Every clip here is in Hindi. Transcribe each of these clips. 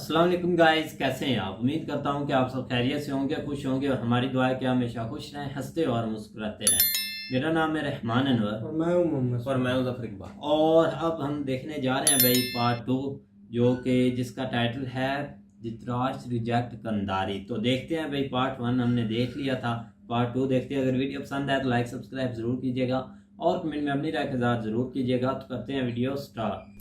अस्सलाम वालेकुम गाइस, कैसे हैं आप। उम्मीद करता हूं कि आप सब खैरियत से होंगे, खुश होंगे और हमारी दुआ है कि हमेशा खुश रहें, हंसते और मुस्कुराते रहें। मेरा नाम है रहमान अनवर और मैं हूं मोहम्मद और मैं हूं जफर इकबाल। और अब हम देखने जा रहे हैं भाई पार्ट 2, जो कि जिसका टाइटल है धृतराष्ट्र रिजेक्ट कंधारी। तो देखते हैं भाई, पार्ट 1 हमने देख लिया था, पार्ट 2 देखते हैं। अगर वीडियो पसंद आए तो लाइक सब्सक्राइब जरूर कीजिएगा और कमेंट में अपनी राय का इज़हार जरूर कीजिएगा। तो करते हैं वीडियो स्टार्ट।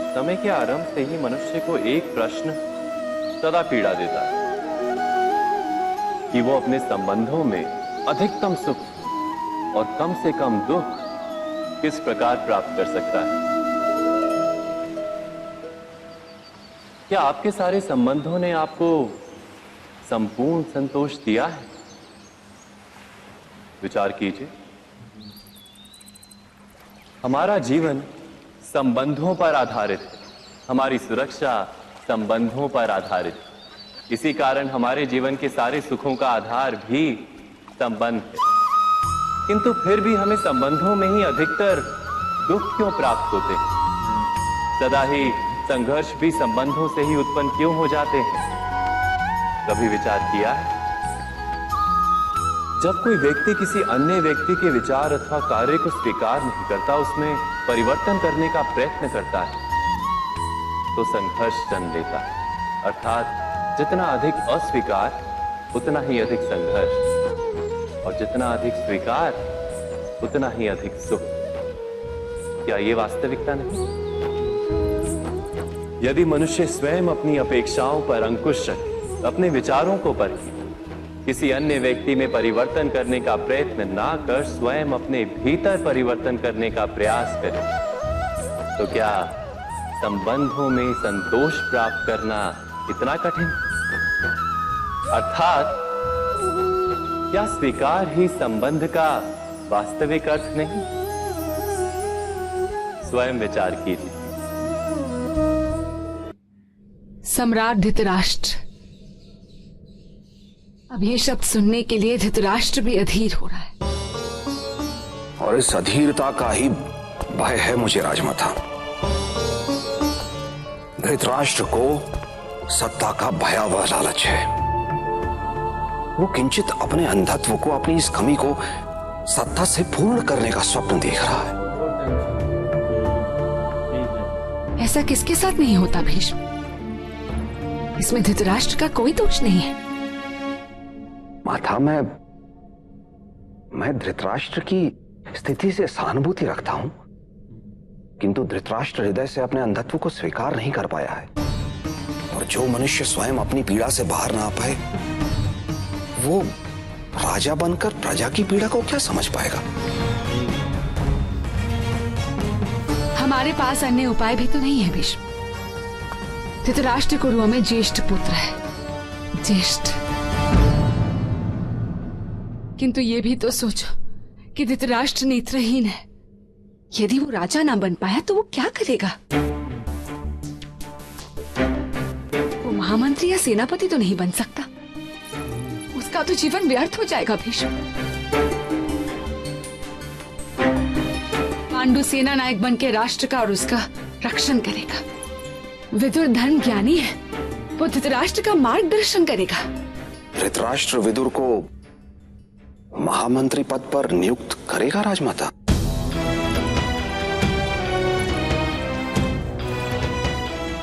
समय के आरंभ से ही मनुष्य को एक प्रश्न सदा पीड़ा देता है कि वो अपने संबंधों में अधिकतम सुख और कम से कम दुख किस प्रकार प्राप्त कर सकता है। क्या आपके सारे संबंधों ने आपको संपूर्ण संतोष दिया है? विचार कीजिए। हमारा जीवन संबंधों पर आधारित है, हमारी सुरक्षा संबंधों पर आधारित है। इसी कारण हमारे जीवन के सारे सुखों का आधार भी संबंध है। किंतु फिर भी हमें संबंधों में ही अधिकतर दुख क्यों प्राप्त होते हैं? सदा ही संघर्ष भी संबंधों से ही उत्पन्न क्यों हो जाते हैं? कभी विचार किया है? जब कोई व्यक्ति किसी अन्य व्यक्ति के विचार अथवा कार्य को स्वीकार नहीं करता, उसमें परिवर्तन करने का प्रयत्न करता है, तो संघर्ष जन्म लेता है। अर्थात जितना अधिक अस्वीकार उतना ही अधिक संघर्ष, और जितना अधिक स्वीकार उतना ही अधिक सुख। क्या ये वास्तविकता नहीं? यदि मनुष्य स्वयं अपनी अपेक्षाओं पर अंकुश रखे, अपने विचारों को परखे, किसी अन्य व्यक्ति में परिवर्तन करने का प्रयत्न ना कर स्वयं अपने भीतर परिवर्तन करने का प्रयास करे, तो क्या संबंधों में संतोष प्राप्त करना इतना कठिन? अर्थात क्या स्वीकार ही संबंध का वास्तविक अर्थ नहीं? स्वयं विचार कीजिए। सम्राट धृतराष्ट्र। अब ये शब्द सुनने के लिए धृतराष्ट्र भी अधीर हो रहा है। और इस अधीरता का ही भय है मुझे राजमाता। धृतराष्ट्र को सत्ता का भयावह लालच है। वो किंचित अपने अंधत्व को, अपनी इस कमी को सत्ता से पूर्ण करने का स्वप्न देख रहा है। ऐसा किसके साथ नहीं होता भीष्म? इसमें धृतराष्ट्र का कोई दोष नहीं है। माता, मैं धृतराष्ट्र की स्थिति से सहानुभूति रखता हूं, किंतु धृतराष्ट्र हृदय से अपने अंधत्व को स्वीकार नहीं कर पाया है। और जो मनुष्य स्वयं अपनी पीड़ा से बाहर ना आ पाए, वो राजा बनकर प्रजा की पीड़ा को क्या समझ पाएगा? हमारे पास अन्य उपाय भी तो नहीं है भीष्म। धृतराष्ट्र कुरुओं में ज्येष्ठ पुत्र है, ज्येष्ठ। किंतु ये भी तो सोचो कि धृतराष्ट्र नेत्रहीन है। यदि वो राजा ना बन पाया तो वो क्या करेगा? वो महामंत्री या सेनापति तो नहीं बन सकता। उसका तो जीवन व्यर्थ हो जाएगा भीष्म। पांडु सेना नायक बन के राष्ट्र का और उसका रक्षण करेगा। विदुर धर्म ज्ञानी है, वो धृतराष्ट्र का मार्गदर्शन करेगा। धृतराष्ट्र विदुर को महामंत्री पद पर नियुक्त करेगा राजमाता?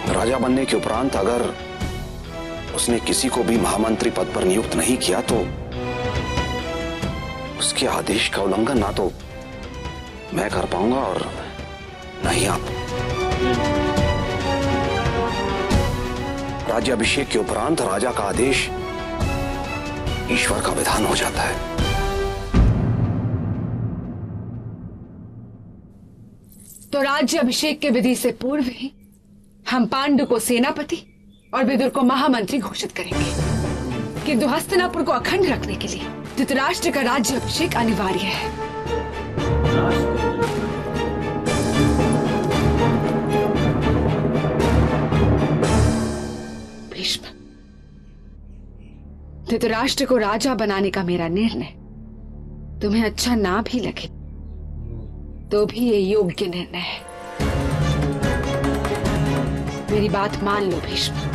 राजा बनने के उपरांत अगर उसने किसी को भी महामंत्री पद पर नियुक्त नहीं किया तो उसके आदेश का उल्लंघन ना तो मैं कर पाऊंगा और न ही आप। राज्याभिषेक के उपरांत राजा का आदेश ईश्वर का विधान हो जाता है। तो राज्य अभिषेक के विधि से पूर्व ही हम पांडु को सेनापति और विदुर को महामंत्री घोषित करेंगे। किंतु हस्तिनापुर को अखंड रखने के लिए धृतराष्ट्र का राज्य अभिषेक अनिवार्य है। भीष्म। धृतराष्ट्र को राजा बनाने का मेरा निर्णय तुम्हें अच्छा ना भी लगे तो भी ये योग्य निर्णय है। मेरी बात मान लो भीष्म।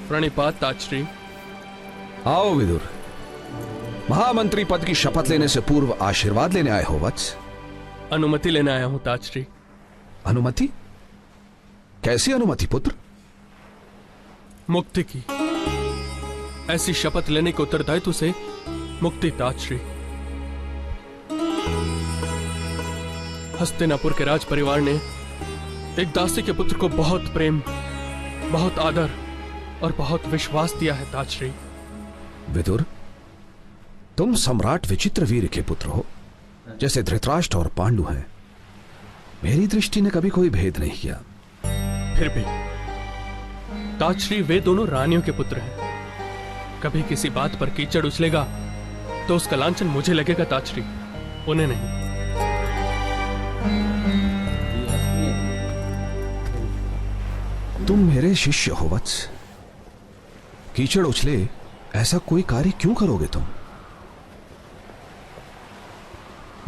प्रणिपात ताजश्री। आओ विदुर, महामंत्री पद की शपथ लेने से पूर्व आशीर्वाद लेने आए हो वत्स? अनुमति लेने आया हूं ताजश्री। अनुमति? कैसी अनुमति पुत्र? मुक्ति की। ऐसी शपथ लेने के उत्तरदायित्व से मुक्ति ताजश्री। हस्तिनापुर के राज परिवार ने एक दासी के पुत्र को बहुत प्रेम, बहुत आदर और बहुत विश्वास दिया है ताजश्री। विदुर, तुम सम्राट विचित्रवीर्य के पुत्र हो, जैसे धृतराष्ट्र और पांडु हैं। मेरी दृष्टि ने कभी कोई भेद नहीं किया। फिर भी ताजश्री, वे दोनों रानियों के पुत्र हैं। कभी किसी बात पर कीचड़ उछलेगा तो उसका लांछन मुझे लगेगा ताजश्री, उन्हें नहीं। तुम मेरे शिष्य हो वत्स। कीचड़ उछले ऐसा कोई कार्य क्यों करोगे तुम?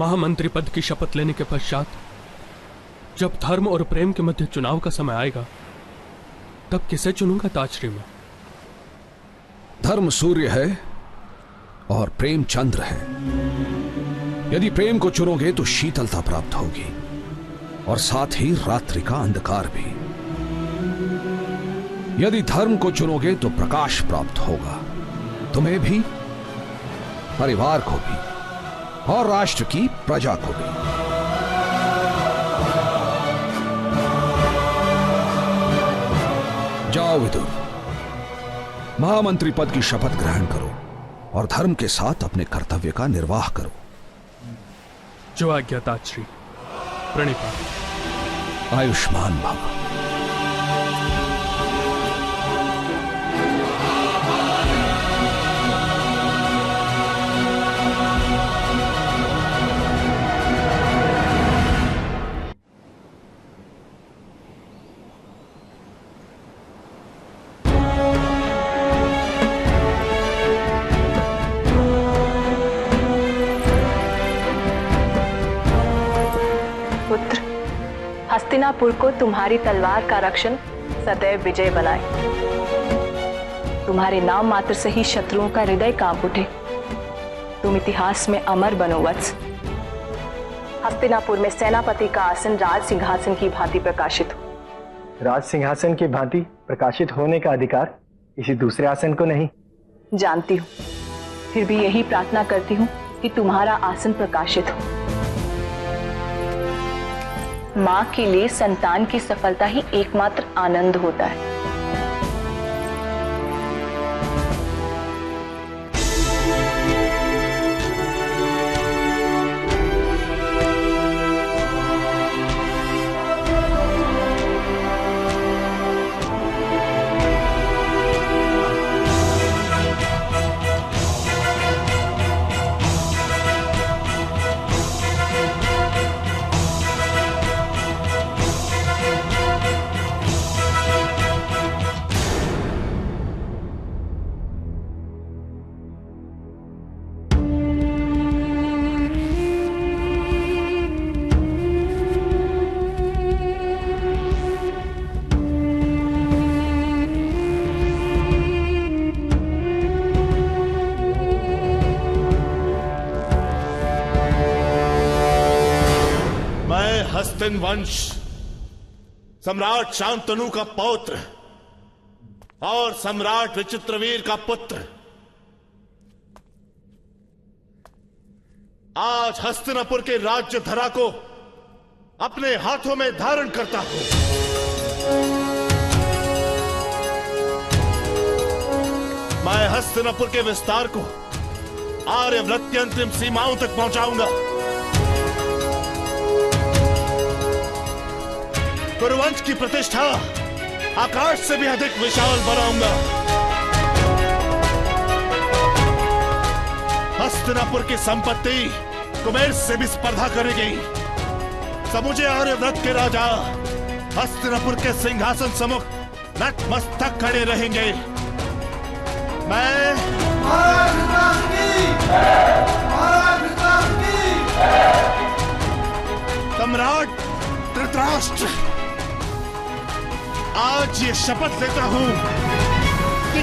महामंत्री पद की शपथ लेने के पश्चात जब धर्म और प्रेम के मध्य चुनाव का समय आएगा तब किसे चुनूंगा ताजश्री में? धर्म सूर्य है और प्रेम चंद्र है। यदि प्रेम को चुनोगे तो शीतलता प्राप्त होगी और साथ ही रात्रि का अंधकार भी। यदि धर्म को चुनोगे तो प्रकाश प्राप्त होगा, तुम्हें भी, परिवार को भी और राष्ट्र की प्रजा को भी। जाओ विदुर, महामंत्री पद की शपथ ग्रहण करो और धर्म के साथ अपने कर्तव्य का निर्वाह करो। जो आज्ञा ताजश्री। प्रणिपात। आयुष्मान भव। हस्तिनापुर को तुम्हारी तलवार का रक्षण सदैव विजय बनाए। तुम्हारे नाम मात्र से ही शत्रुओं का हृदय कांप उठे। तुम इतिहास में अमर बनो वत्स। हस्तिनापुर में सेनापति का आसन राज सिंहासन की भांति प्रकाशित हो। राज सिंहासन की भांति प्रकाशित होने का अधिकार किसी दूसरे आसन को नहीं। जानती हूँ, फिर भी यही प्रार्थना करती हूँ कि तुम्हारा आसन प्रकाशित हो। मां के लिए संतान की सफलता ही एकमात्र आनंद होता है। हस्तिन वंश सम्राट शांतनु का पौत्र और सम्राट विचित्रवीर का पुत्र आज हस्तिनापुर के राज्य धरा को अपने हाथों में धारण करता हूं। मैं हस्तिनापुर के विस्तार को आर्यव्रत की अंतिम सीमाओं तक पहुंचाऊंगा। कुरुवंश की प्रतिष्ठा आकाश से भी अधिक विशाल बनाऊंगा। हस्तिनापुर की संपत्ति कुबेर से भी स्पर्धा करेगी। समूचे आर्यव्रत के राजा हस्तिनापुर के सिंहासन सम्मुख नतमस्तक खड़े रहेंगे। मैं सम्राट धृतराष्ट्र आज ये शपथ लेता हूं कि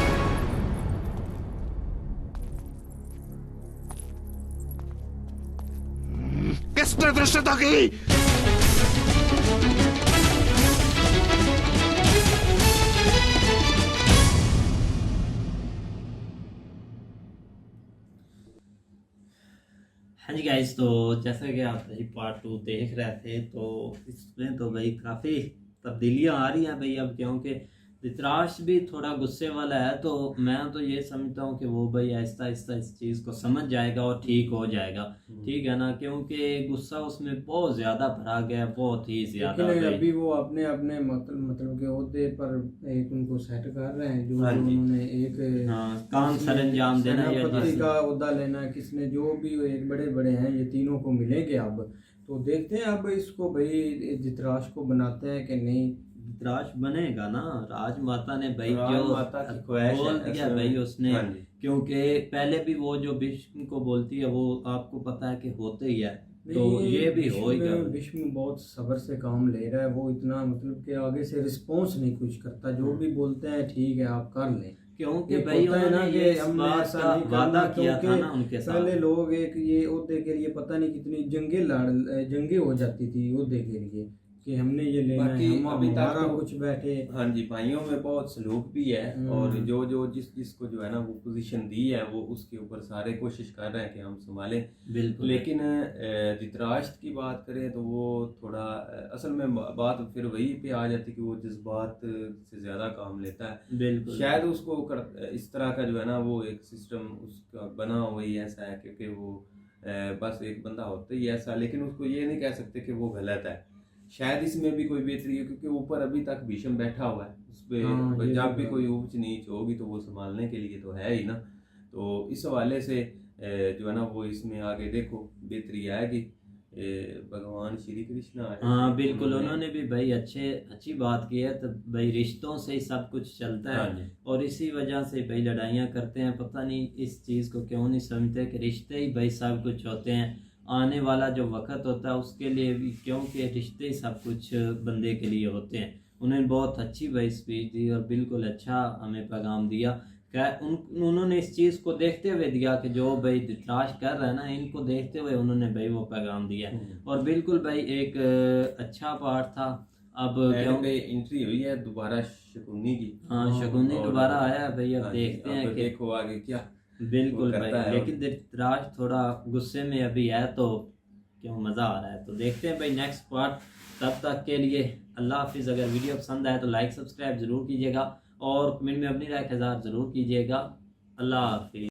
किसने धृष्टता की? हाँ जी गाइस, तो जैसा कि आप भाई पार्ट 2 देख रहे थे, तो इसमें तो भाई काफ़ी तब्दीलियां आ रही हैं भाई अब, क्योंकि धृतराष्ट्र भी थोड़ा गुस्से वाला है। तो मैं तो ये समझता हूँ कि वो भाई आहिस्ता आहिस्ता इस चीज़ को समझ जाएगा और ठीक हो जाएगा। ठीक है ना, क्योंकि गुस्सा उसमें बहुत ज़्यादा भरा गया, बहुत ही ज़्यादा। अभी वो अपने अपने मतलब के ओहदे पर एक उनको सेट कर रहे हैं, जो उन्होंने एक काम सरंजाम देना या सेनापति का ओहदा लेना, किसने जो भी एक बड़े बड़े हैं, ये तीनों को मिलेंगे अब। तो देखते हैं अब इसको भाई धृतराष्ट्र को बनाते हैं कि नहीं। धृतराष्ट्र बनेगा ना, राजमाता ने भाई जो बोल दिया भाई उसने, क्योंकि पहले भी वो जो भीष्म को बोलती है वो आपको पता है कि होते ही है, तो ये भी होगा। भीष्म बहुत सब्र से काम ले रहा है, वो इतना मतलब कि आगे से रिस्पॉन्स नहीं कुछ करता, जो भी बोलते हैं ठीक है आप कर लें, क्योंकि भाई उन्होंने ये इस बात का वादा किया था ना उनके साथ। पहले लोग एक ये ओहदे के लिए पता नहीं कितनी जंगे हो जाती थी ओहदे के लिए कि हमने ये लेना है, हम अभी तक तो कुछ बैठे। हाँ जी, भाइयों में बहुत सलूक भी है, और जो जो जिसको जो है ना वो पोजीशन दी है वो उसके ऊपर सारे कोशिश कर रहे हैं कि हम संभालें। बिल्कुल। लेकिन धृतराष्ट्र की बात करें तो वो थोड़ा असल में बात फिर वही पे आ जाती है कि वो जज्बात से ज़्यादा काम लेता है। बिल्कुल। शायद उसको इस तरह का जो है ना वो एक सिस्टम उसका बना हुआ ही ऐसा है, क्योंकि वो बस एक बंदा होता ही ऐसा, लेकिन उसको ये नहीं कह सकते कि वो गलत है। शायद इसमें भी कोई बेहतरी है, क्योंकि ऊपर अभी तक भीष्म बैठा हुआ है, उस पर जब भी कोई ऊंच नीच होगी तो वो संभालने के लिए तो है ही ना। तो इस हवाले से जो है ना वो इसमें आगे देखो बेहतरी आएगी। भगवान श्री कृष्ण आए। हाँ बिल्कुल, उन्होंने भी भाई अच्छी बात की है। तो भाई रिश्तों से ही सब कुछ चलता है, और इसी वजह से भाई लड़ाइयाँ करते हैं। पता नहीं इस चीज़ को क्यों नहीं समझते कि रिश्ते ही भाई सब कुछ होते हैं। आने वाला जो वक्त होता है उसके लिए भी, क्योंकि रिश्ते ही सब कुछ बंदे के लिए होते हैं। उन्होंने बहुत अच्छी भाई स्पीच दी और बिल्कुल अच्छा हमें पैगाम दिया। क्या उन्होंने इस चीज़ को देखते हुए दिया कि जो भाई धृतराष्ट्र कर रहा है ना, इनको देखते हुए उन्होंने भाई वो पैगाम दिया। और बिल्कुल भाई एक अच्छा पार्ट था। अब क्योंकि एंट्री हुई है दोबारा शकुनी की। हाँ, शकुनी दोबारा आया भाई। अब देखते हैं कि देखो आगे क्या। बिल्कुल भाई, लेकिन धृतराष्ट्र थोड़ा गुस्से में अभी है, तो क्यों मज़ा आ रहा है। तो देखते हैं भाई नेक्स्ट पार्ट। तब तक के लिए अल्लाह हाफिज़। अगर वीडियो पसंद आए तो लाइक सब्सक्राइब ज़रूर कीजिएगा, और कमेंट में अपनी राय का इज़हार ज़रूर कीजिएगा। अल्लाह हाफिज़।